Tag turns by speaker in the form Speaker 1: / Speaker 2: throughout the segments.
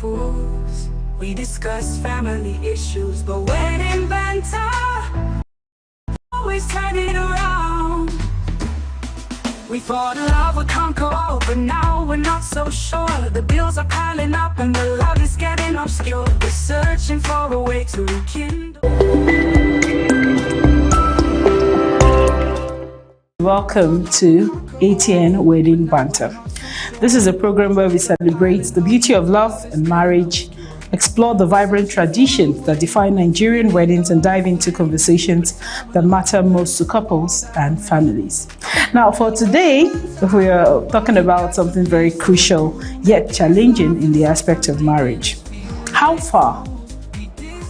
Speaker 1: fools. We discuss family issues, but when in Banter, always turn it around. We thought love would conquer all, but now we're not so sure. The bills are piling up and the love is getting obscure. We're searching for a way to rekindle.
Speaker 2: Welcome to ATN Wedding Banter. This is a program where we celebrate the beauty of love and marriage, explore the vibrant traditions that define Nigerian weddings, and dive into conversations that matter most to couples and families. Now, for today, we are talking about something very crucial yet challenging in the aspect of marriage. How far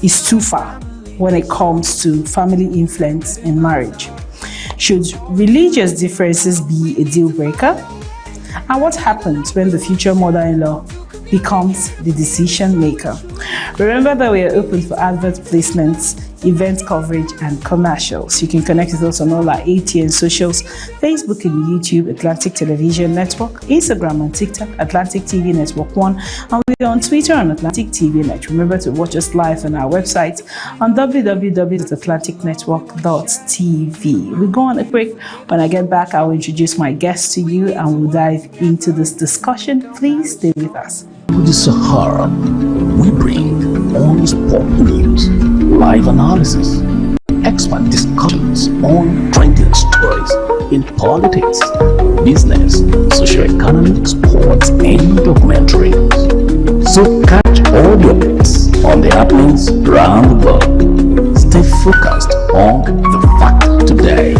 Speaker 2: is too far when it comes to family influence in marriage? Should religious differences be a deal breaker? And what happens when the future mother-in-law becomes the decision maker? Remember that we are open for advert placements, event coverage, and commercials. You can connect with us on all our ATN socials: Facebook and YouTube, Atlantic Television Network; Instagram and TikTok, Atlantic TV Network 1, and we're on Twitter on Atlantic TV Net. Remember to watch us live on our website on www.atlanticnetwork.tv. We go on a break. When I get back, I will introduce my guests to you and we'll dive into this discussion. Please stay with us.
Speaker 3: With the Sahara, we bring on-spot news, live analysis, expert discussions on trending stories in politics, business, socio-economic, sports, and documentaries. So catch all your bits on the happenings around the globe. Stay focused on the fact today.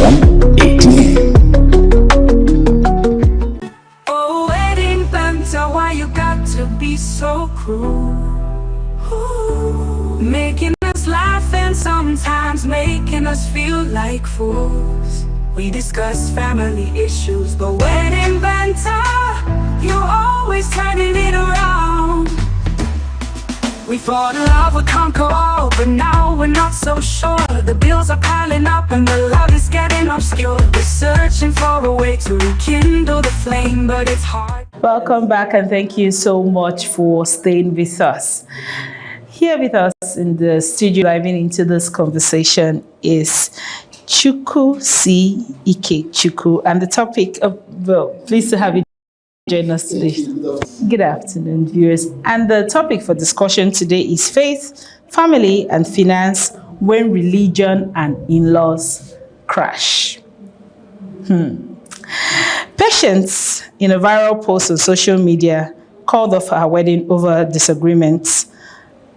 Speaker 3: On ATN.
Speaker 1: Why you got to be so cruel? Ooh, making us laugh and sometimes making us feel like fools. We discuss family issues, but when in Banter, you're always turning it around. We thought love would conquer all, but now we're not so sure. The bills are piling up and the love is getting obscure. We're searching for a way to rekindle the flame, but it's hard.
Speaker 2: Welcome back, and thank you so much for staying with us. Here with us in the studio, diving into this conversation, is Chukwu C. Ike Chukwu, and the topic of, well, pleased to have you join us today. Good afternoon, viewers. And the topic for discussion today is faith, family, and finance when religion and in-laws crash. Patience, in a viral post on social media, called off her wedding over disagreements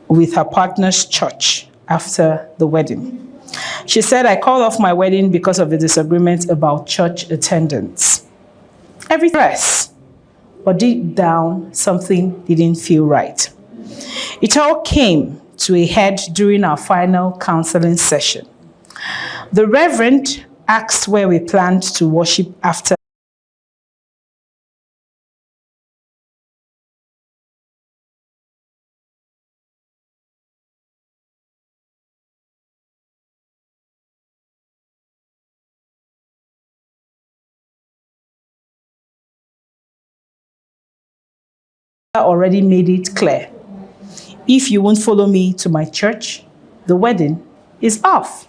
Speaker 2: with her partner's church after the wedding. She said, "I called off my wedding because of a disagreement about church attendance. Every dress, but deep down, something didn't feel right. It all came to a head during our final counseling session. The Reverend asked where we planned to worship after already made it clear. If you won't follow me to my church, the wedding is off."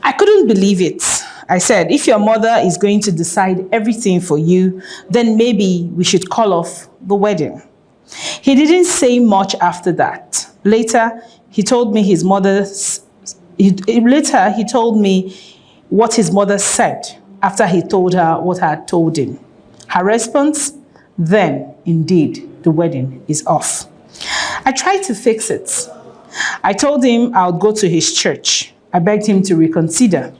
Speaker 2: I couldn't believe it. I said, "If your mother is going to decide everything for you, then maybe we should call off the wedding." He didn't say much after that. Later, he told me what his mother said after he told her what I had told him. Her response: "Then, indeed, the wedding is off." I tried to fix it. I told him I would go to his church. I begged him to reconsider,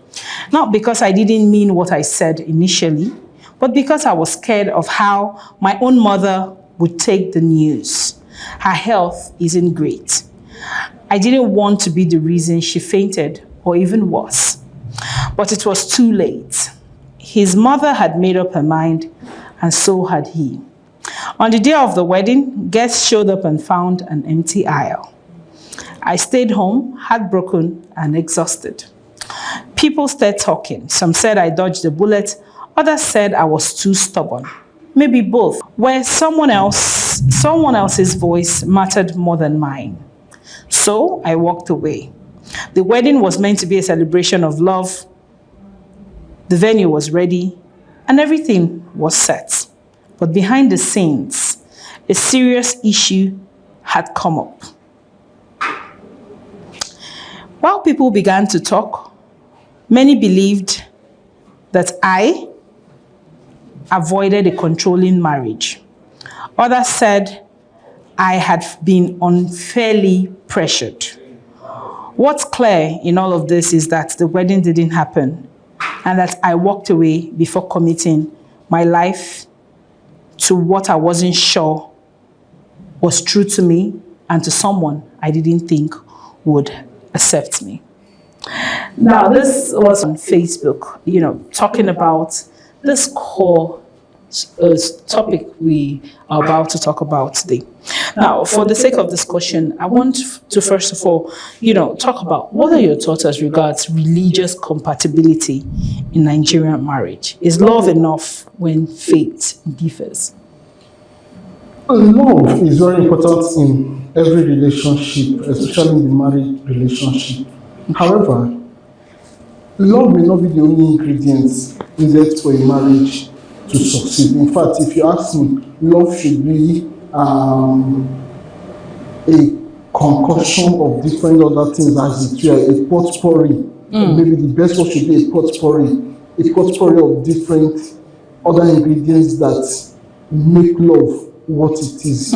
Speaker 2: not because I didn't mean what I said initially, but because I was scared of how my own mother would take the news. Her health isn't great. I didn't want to be the reason she fainted, or even worse. But it was too late. His mother had made up her mind, and so had he. On the day of the wedding, guests showed up and found an empty aisle. I stayed home, heartbroken and exhausted. People started talking. Some said I dodged a bullet. Others said I was too stubborn. maybe both, where someone else's voice mattered more than mine. So I walked away. The wedding was meant to be a celebration of love. The venue was ready and everything was set. But behind the scenes, a serious issue had come up. While people began to talk, many believed that I avoided a controlling marriage. Others said I had been unfairly pressured. What's clear in all of this is that the wedding didn't happen and that I walked away before committing my life to what I wasn't sure was true to me and to someone I didn't think would accept me. Now, this was on Facebook, talking about this core topic we are about to talk about today. Now, for the sake of discussion, I want to first of all, talk about what are your thoughts as regards religious compatibility in Nigerian marriage? Is love enough when faith differs?
Speaker 4: Love is very important in every relationship, especially in the marriage relationship. However, love may not be the only ingredients needed for a marriage to succeed. In fact, if you ask me, love should be a concoction of different other things, as it were, a potpourri. Maybe the best one should be a potpourri of different other ingredients that make love what it is.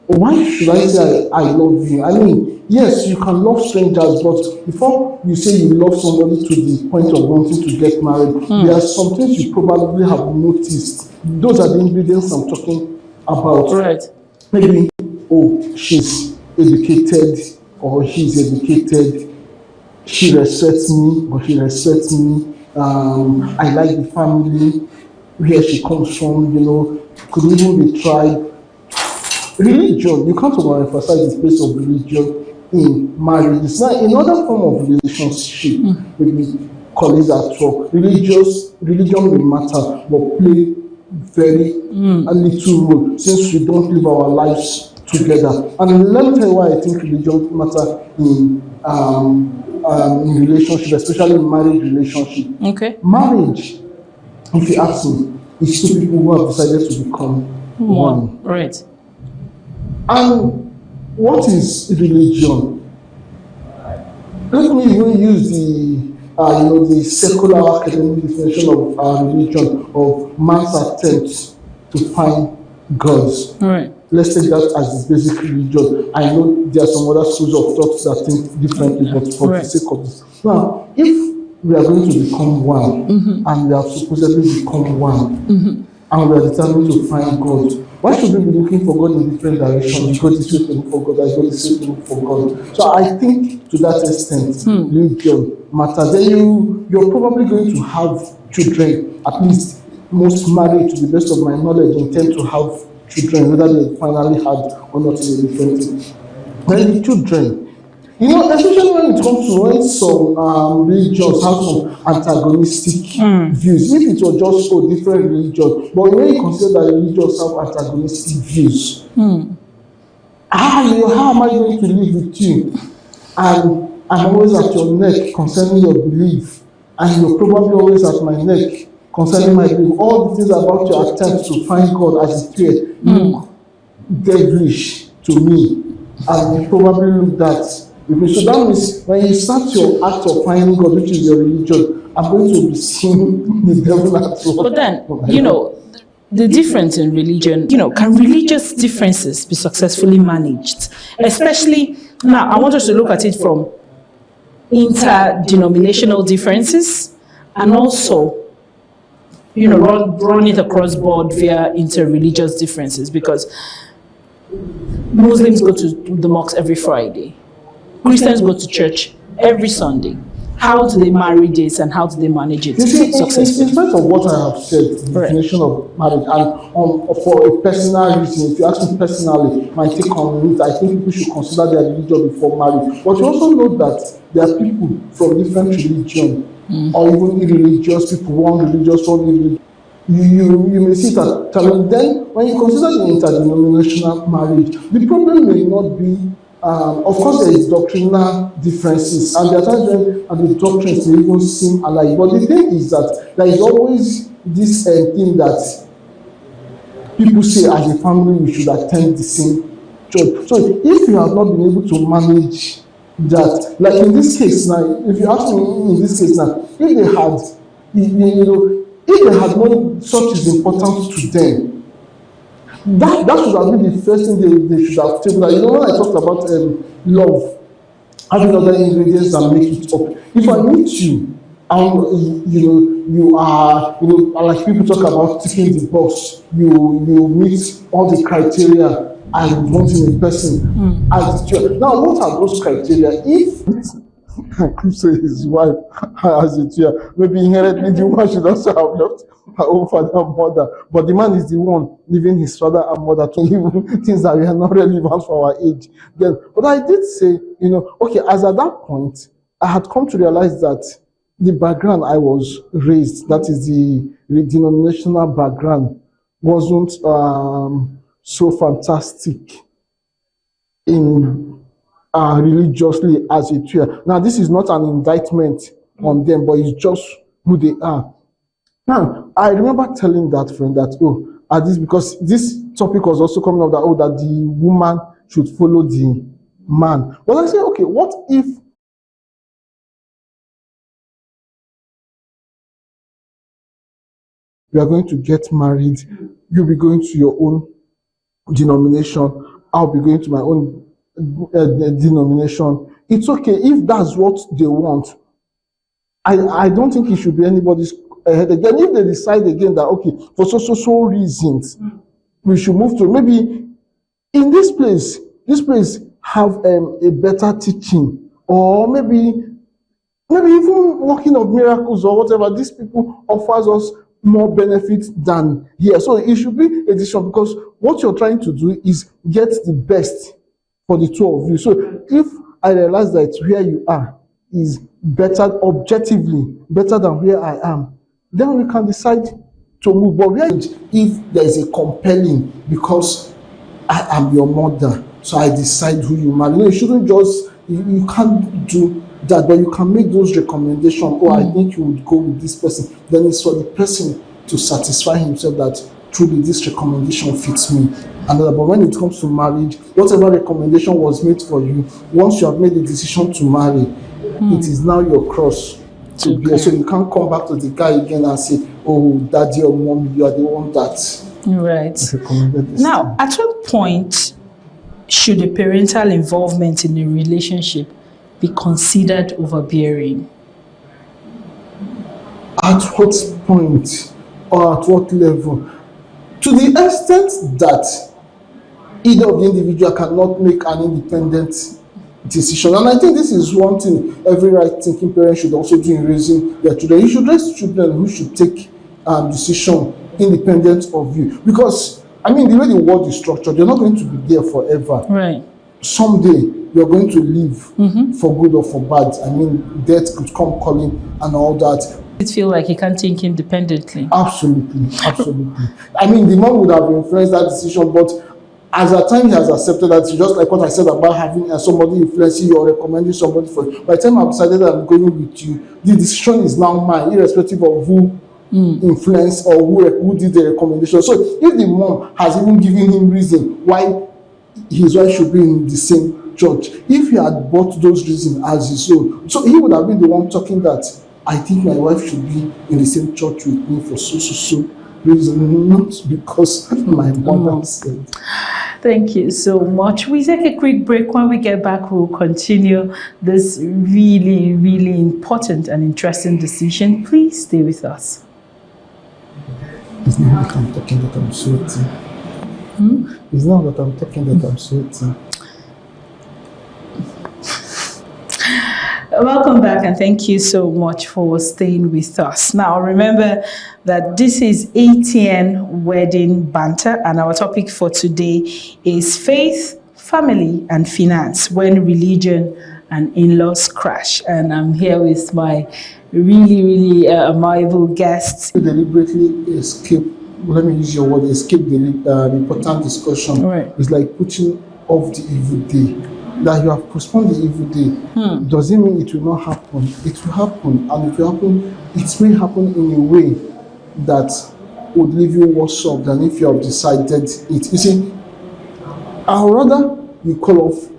Speaker 4: Why should I say I love you? I mean, yes, you can love strangers, but before you say you love somebody to the point of wanting to get married, there are some things you probably have noticed. Those are the ingredients I'm talking about.
Speaker 2: Right.
Speaker 4: Maybe, she's educated or he's educated. She respects me or he respects me. I like the family, where she comes from, could even be tribe. Religion, you can't overemphasize the place of religion in marriage. It's not another form of relationship. Maybe colleagues at work. Religion will matter, but play very a little role since we don't live our lives together. And let me tell you why I think religion matter in relationship, especially in marriage relationship.
Speaker 2: Okay.
Speaker 4: Marriage, if you ask me, is two people who have decided to become one.
Speaker 2: Right.
Speaker 4: And what is religion? Let me even use the secular academic definition of religion, of man's attempt to find God.
Speaker 2: Right.
Speaker 4: Let's take that as the basic religion. I know there are some other schools of thought that think differently, but for the sake of this. Now, if we are going to become one, and we have supposedly become one, and we are determined to find God, why should we be looking for God in different directions? You go this way to look for God, I go this way to look for God. So I think to that extent, religion matters. Then you're probably going to have children. At least most married, to the best of my knowledge, intend to have children, whether they finally had or not is a different thing. When the children, especially when it comes to when some religions have some antagonistic views. If it was just for different religions, but when you consider that religions have antagonistic views, how am I going to live with you? And I'm always at your neck concerning your belief, and you're probably always at my neck concerning my belief. All the things about your attempt to find God as it were look devilish to me, and you probably look that. So that means when you start your act of finding God, which is your religion, I'm going to be seeing the devil at work.
Speaker 2: But then, the difference in religion, can religious differences be successfully managed? Especially, now, I want us to look at it from interdenominational differences and also, run it across board via interreligious differences, because Muslims go to the mosque every Friday. Christians go to church every Sunday. How do they marry this and how do they manage it successfully?
Speaker 4: In spite of what I have said, the definition of marriage, and for a personal reason, if you ask me personally, my take on it, I think people should consider their religion before marriage. But you also know that there are people from different religions, or even irreligious people, one religious, one irreligious. you may see it as challenge. Then, when you consider the interdenominational marriage, the problem may not be, of course, there is doctrinal differences, and there are times when the doctrines may even seem alike. But the thing is that there is always this thing that people say as a family we should attend the same church. So if you have not been able to manage that, like in this case now, if you ask me in this case now, if they had, if they had known such is important to them, that should have been the first thing they should have taken. You know, when I talked about love, having other ingredients that make it up. If I meet you, and you are, like people talk about ticking the box, you meet all the criteria I would want in a person. Now, what are those criteria? If I could say his wife has a tear, maybe inherently the woman should also have left her own father and mother, but the man is the one leaving his father and mother to even things that are not relevant for our age. Then, but I did say, okay, as at that point, I had come to realize that the background I was raised, that is the denominational background, wasn't so fantastic in religiously as it were. Now, this is not an indictment on them, but it's just who they are. Now, I remember telling that friend that, because this topic was also coming up that the woman should follow the man. But I said, okay, what if we are going to get married, you'll be going to your own denomination, I'll be going to my own denomination. It's okay if that's what they want. I don't think it should be anybody's head again. If they decide again that, okay, for so reasons, we should move to maybe in this place have a better teaching, or maybe even working of miracles or whatever. These people offers us more benefit than here. So it should be a decision, because what you're trying to do is get the best for the two of you. So if I realize that where you are is better, objectively better than where I am, then we can decide to move. But if there is a compelling, because I am your mother, so I decide who you marry. You shouldn't just, you can't do that, but you can make those recommendations. I think you would go with this person. Then it's for the person to satisfy himself that truly this recommendation fits me. But when it comes to marriage, whatever recommendation was made for you, once you have made the decision to marry, it is now your cross to bear. So you can't come back to the guy again and say, oh, daddy or mommy, you are the one that recommended this.
Speaker 2: Now, at what point should a parental involvement in a relationship be considered overbearing?
Speaker 4: At what point or at what level? To the extent that either of the individual cannot make an independent decision. And I think this is one thing every right-thinking parent should also do in raising their children. You should raise children who should take decision independent of you. Because, the way the world is structured, you're not going to be there forever.
Speaker 2: Right.
Speaker 4: Someday, you're going to live for good or for bad. Death could come calling and all that.
Speaker 2: It feel like he can't think independently.
Speaker 4: Absolutely. The mom would have influenced that decision, but as at time he has accepted that, just like what I said about having somebody influencing you or recommending somebody for you. By the time I've decided that I'm going with you, the decision is now mine, irrespective of who influenced or who did the recommendation. So if the mom has even given him reason why his wife should be in the same church, if he had bought those reasons as his own, so he would have been the one talking that I think my wife should be in the same church with me for so reason, not because my mother said.
Speaker 2: Thank you so much. We take a quick break. When we get back, we'll continue this really, really important and interesting decision. Please stay with us.
Speaker 4: It's not that I'm talking that I'm sweating. It's not that I'm talking that I'm sweating.
Speaker 2: Welcome back, and thank you so much for staying with us. Now, remember that this is ATN Wedding Banter, and our topic for today is faith, family, and finance when religion an in-laws crash. And I'm here with my really admirable guests.
Speaker 4: Deliberately escape, let me use your word, escape the important discussion.
Speaker 2: Right.
Speaker 4: It's like putting off the evil day. That you have postponed the evil day. Does it mean it will not happen? It will happen, and it will happen. It may happen in a way that would leave you worse off than if you have decided it. You see, I'd rather you call off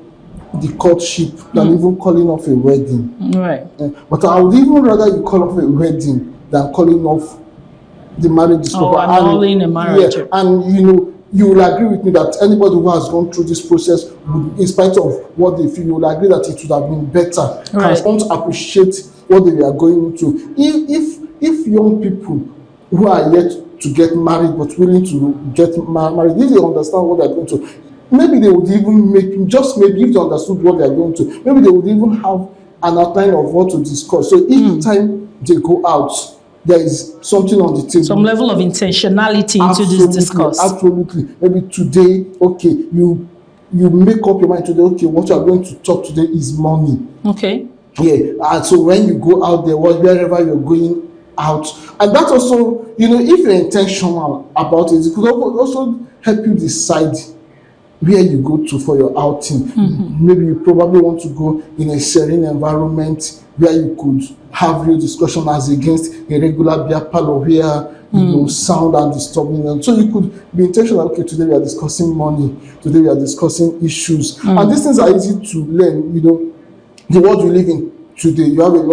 Speaker 4: the courtship than even calling off a wedding.
Speaker 2: Right.
Speaker 4: But I would even rather you call off a wedding than calling off the marriage.
Speaker 2: Or annulling a marriage.
Speaker 4: Yeah, and you will agree with me that anybody who has gone through this process, in spite of what they feel, you will agree that it would have been better.
Speaker 2: Right.
Speaker 4: And don't appreciate what they are going through. If young people who are yet to get married but willing to get married, if they understand what they are going to, maybe they would even make, just maybe if they understood what they are going to, maybe they would even have an outline of what to discuss. So each time they go out, there is something on the table.
Speaker 2: Some level of intentionality into this discourse.
Speaker 4: Absolutely. Maybe today, okay, you make up your mind today, okay, what you are going to talk today is money.
Speaker 2: Okay.
Speaker 4: Yeah. And so when you go out there, wherever you're going out, and that also, if you're intentional about it, it could also help you decide where you go to for your outing. Maybe you probably want to go in a serene environment where you could have real discussion as against a regular beer parlor where sound and disturbing. And so you could be intentional. Okay, today we are discussing money. Today we are discussing issues. And these things are easy to learn. The world we live in today, you have a lot